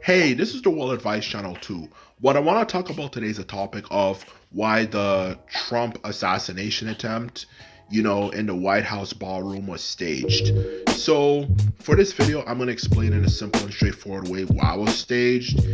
Hey, this is the World Advice Channel too. What I want to talk about today is a topic of why the Trump assassination attempt, in the White House ballroom was staged. So, for this video, I'm going to explain in a simple and straightforward way why it was staged.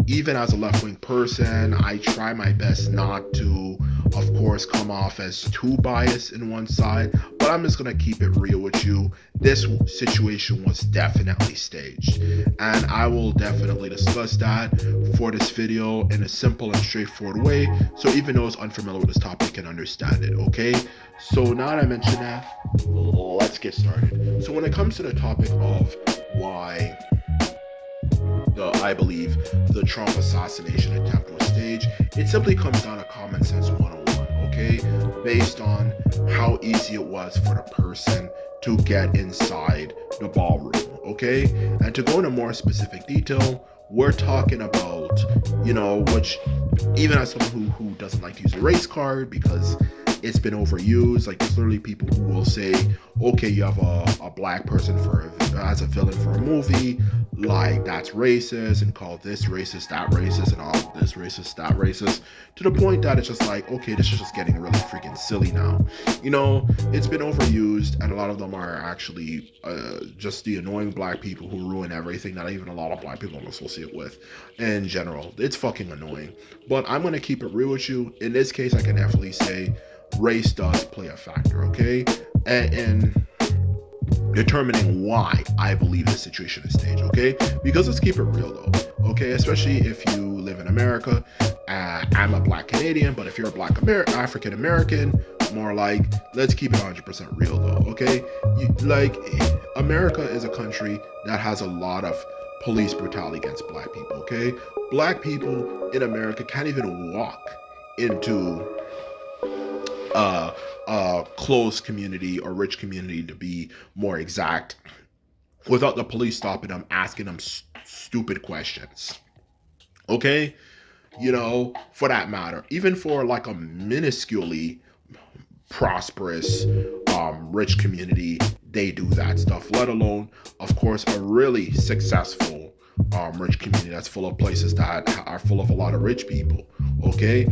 Even as a left wing person, I try my best not to, of course, come off as too biased in one side, but I'm just going to keep it real with you. This situation was definitely staged, and I will definitely discuss that for this video in a simple and straightforward way, so even those unfamiliar with this topic can understand it. Okay, so now that I mentioned that, let's get started. So when it comes to the topic of why I believe the Trump assassination attempt was staged, it simply comes down to common sense 101, okay? Based on how easy it was for the person to get inside the ballroom, okay? And to go into more specific detail, we're talking about, which even as someone who doesn't like to use the race card because it's been overused, like there's literally people who will say, okay, you have a black person as a villain for a movie, like that's racist, and call this racist, that racist, and all this racist, that racist, to the point that it's just like, okay, this is just getting really freaking silly now. It's been overused, and a lot of them are actually just the annoying black people who ruin everything that even a lot of black people I'm associated with in general. It's fucking annoying. But I'm gonna keep it real with you. In this case, I can definitely say race does play a factor, okay? And determining why I believe this situation is staged, okay? Because let's keep it real though, okay? Especially if you live in America. I'm a black Canadian, but if you're a black African American, more like, let's keep it 100% real though, okay? America is a country that has a lot of police brutality against black people, okay? Black people in America can't even walk into closed community or rich community, to be more exact, without the police stopping them, asking them stupid questions, okay? For that matter, even for like a minusculely prosperous rich community, they do that stuff, let alone, of course, a really successful rich community that's full of places that are full of a lot of rich people, okay?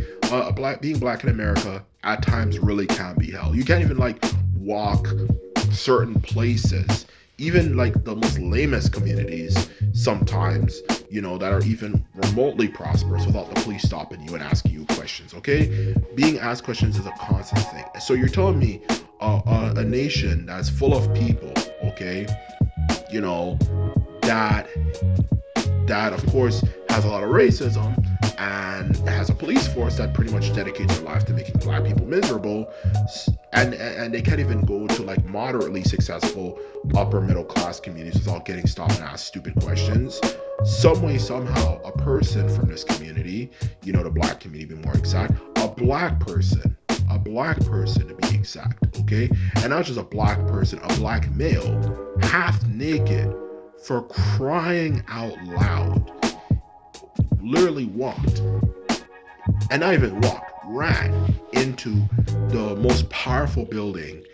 Being black in America at times really can be hell. You can't even like walk certain places, even like the most lamest communities sometimes, that are even remotely prosperous, without the police stopping you and asking you questions, okay? Being asked questions is a constant thing. So you're telling me a nation that's full of people, okay, that of course has a lot of racism and has a police force that pretty much dedicates their life to making black people miserable, and they can't even go to like moderately successful upper middle class communities without getting stopped and asked stupid questions. Some way, somehow, a person from this community, the black community to be more exact, a black person to be exact, okay? And not just a black person, a black male, half naked, for crying out loud, literally walked, and not even walked, ran into the most powerful building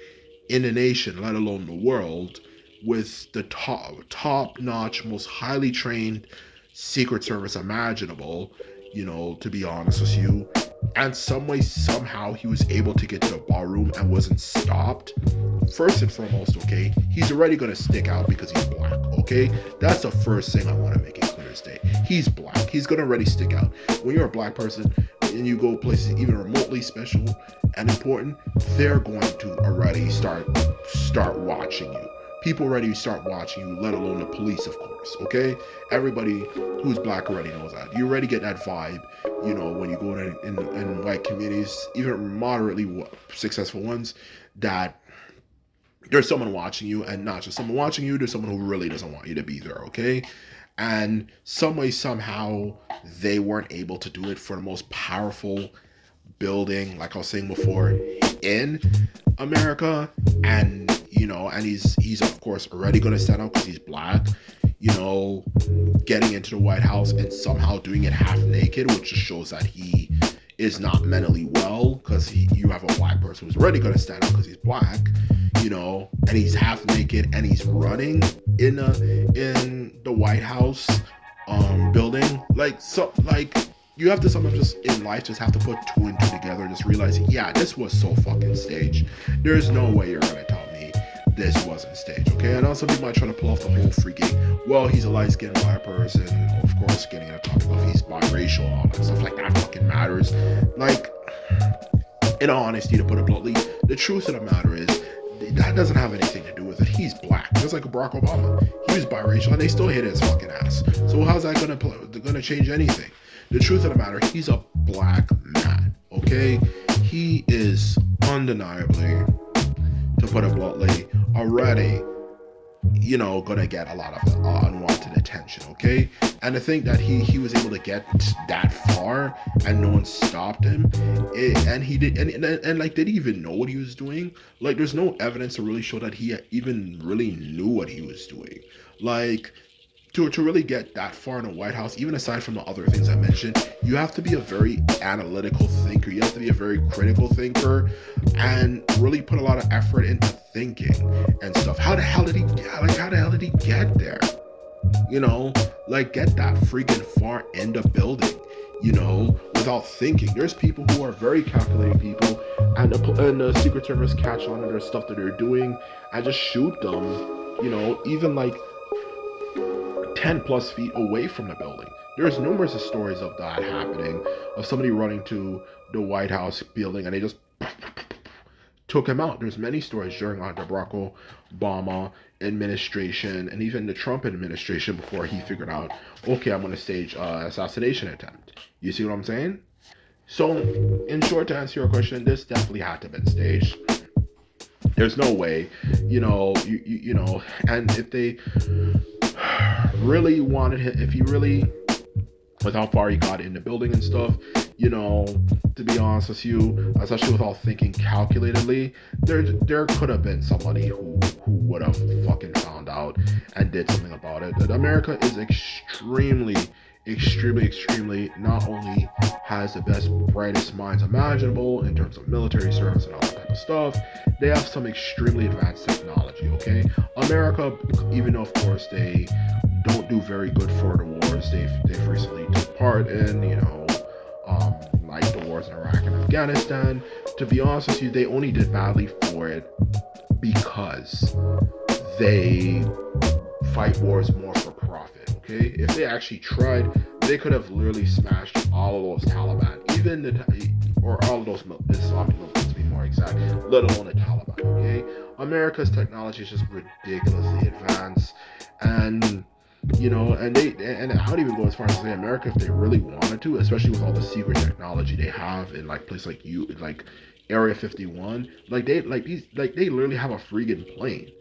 in the nation, let alone the world, with the top-notch, most highly trained Secret Service imaginable, to be honest with you. And some way, somehow, he was able to get to the ballroom and wasn't stopped. First and foremost, okay, he's already going to stick out because he's black, okay? That's the first thing I want to make it clear as day. He's black. He's going to already stick out. When you're a black person and you go places even remotely special and important, they're going to already start watching you. People already start watching you, let alone the police, of course, okay? Everybody who's black already knows that. You already get that vibe, when you go in white communities, even moderately successful ones, that there's someone watching you, and not just someone watching you, there's someone who really doesn't want you to be there, okay? And some way, somehow, they weren't able to do it for the most powerful building, like I was saying before, in America. And and he's of course already going to stand out because he's black, getting into the White House and somehow doing it half naked, which just shows that he is not mentally well, because you have a black person who's already going to stand out because he's black, and he's half naked and he's running in the White House building. Like you have to sometimes just in life just have to put two and two together and just realize, yeah, this was so fucking staged. There's no way you're gonna tell me this wasn't staged, okay? And also people might try to pull off the whole freaking, well, he's a light-skinned black person, of course, getting a topic of he's biracial, all that stuff like that fucking matters. Like, in all honesty, to put it bluntly, the truth of the matter is that doesn't have anything to do with it. He's black, just like Barack Obama. He was biracial, and they still hit his fucking ass. So how's that gonna change anything? The truth of the matter, he's a black man. Okay, he is undeniably, to put it bluntly, already gonna get a lot of unwanted attention, okay? And to think that he was able to get that far and no one stopped him, and he did, and like, did he even know what he was doing? Like, there's no evidence to really show that he even really knew what he was doing. Like, to really get that far in the White House, even aside from the other things I mentioned, you have to be a very analytical thinker. You have to be a very critical thinker and really put a lot of effort into thinking and stuff. How the hell did he get, like, how the hell did he get there? Like, get that freaking far in the building, without thinking. There's people who are very calculating people, and the Secret Service catch on to their stuff that they're doing and just shoot them, even like 10 plus feet away from the building. There's numerous stories of that happening, of somebody running to the White House building and they just took him out. There's many stories during the Barack Obama administration and even the Trump administration before he figured out, okay, I'm going to stage an assassination attempt. You see what I'm saying? So, in short, to answer your question, this definitely had to have been staged. There's no way, and if they really wanted him, if he really, with how far he got in the building and stuff, to be honest with you, especially with all thinking calculatedly, there could have been somebody who would have fucking found out and did something about it. That America is extremely not only has the best, brightest minds imaginable in terms of military service and all that type of stuff, they have some extremely advanced technology, okay? America, even though of course they don't do very good for the wars they've recently took part in, like the wars in Iraq and Afghanistan. To be honest with you, they only did badly for it because they fight wars more for profit. Okay, if they actually tried, they could have literally smashed all of those Taliban, or all of those Islamic militants to be more exact, let alone the Taliban. Okay, America's technology is just ridiculously advanced, and and I would even go as far as to say America, if they really wanted to, especially with all the secret technology they have in like places like Area 51, they literally have a friggin' plane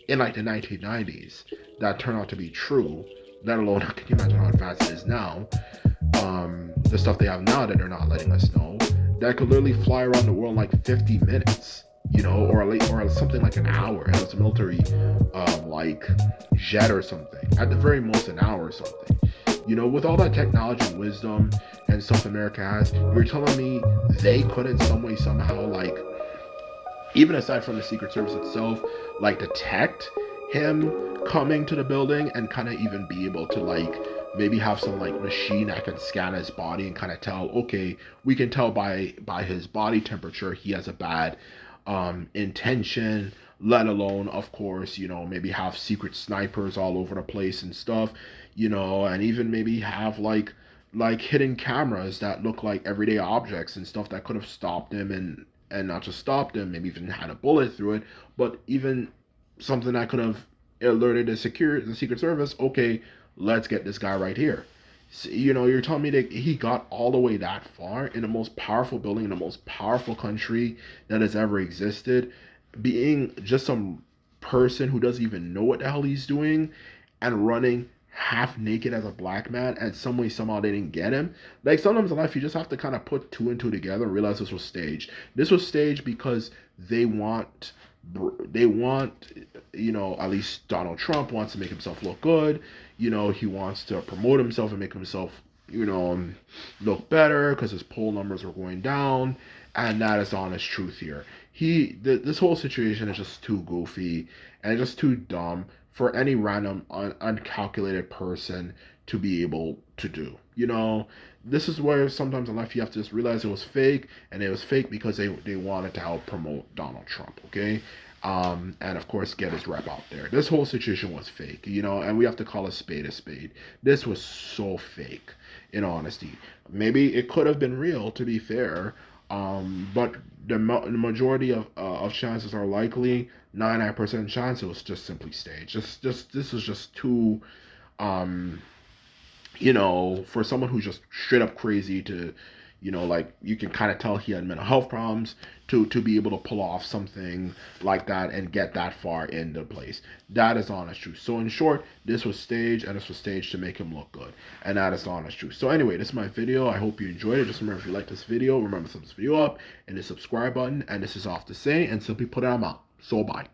in like the 1990s that turned out to be true. Let alone, can you imagine how advanced it is now? The stuff they have now that they're not letting us know, that could literally fly around the world in like 50 minutes, or something like an hour. And it's a military, like jet or something. At the very most, an hour or something. With all that technology and wisdom and stuff America has, you're telling me they could in some way, somehow, like, even aside from the Secret Service itself, like, detect him coming to the building and kind of even be able to, like, maybe have some like machine that can scan his body and kind of tell, okay, we can tell by his body temperature he has a bad intention, let alone, of course, maybe have secret snipers all over the place and stuff, and even maybe have like hidden cameras that look like everyday objects and stuff that could have stopped him, and not just stopped him, maybe even had a bullet through it, but even something that could have alerted the Secret Service, okay, let's get this guy right here. So, you're telling me that he got all the way that far in the most powerful building in the most powerful country that has ever existed, being just some person who doesn't even know what the hell he's doing and running half naked as a black man, and some way somehow they didn't get him. Like, sometimes in life you just have to kind of put two and two together and realize this was staged. This was staged because they want, at least Donald Trump wants to make himself look good. He wants to promote himself and make himself, look better because his poll numbers are going down. And that is the honest truth here. This whole situation is just too goofy and just too dumb for any random uncalculated person to be able to do. You know, this is where sometimes in life you have to just realize it was fake, and it was fake because they wanted to help promote Donald Trump, okay? And of course get his rep out there. This whole situation was fake, you know, and we have to call a spade a spade. This was so fake, in honesty. Maybe it could have been real, to be fair, but the majority of chances are likely 99% chance it was just simply staged. Just this was just too um you know, for someone who's just straight up crazy to, you know, like you can kind of tell he had mental health problems to be able to pull off something like that and get that far into place. That is honest truth. So in short, this was staged, and this was staged to make him look good, and that is honest truth. So anyway, this is my video. I hope you enjoyed it. Just remember, if you like this video, remember to thumbs this video up and the subscribe button. And this is off to say and simply put it on out. So bye.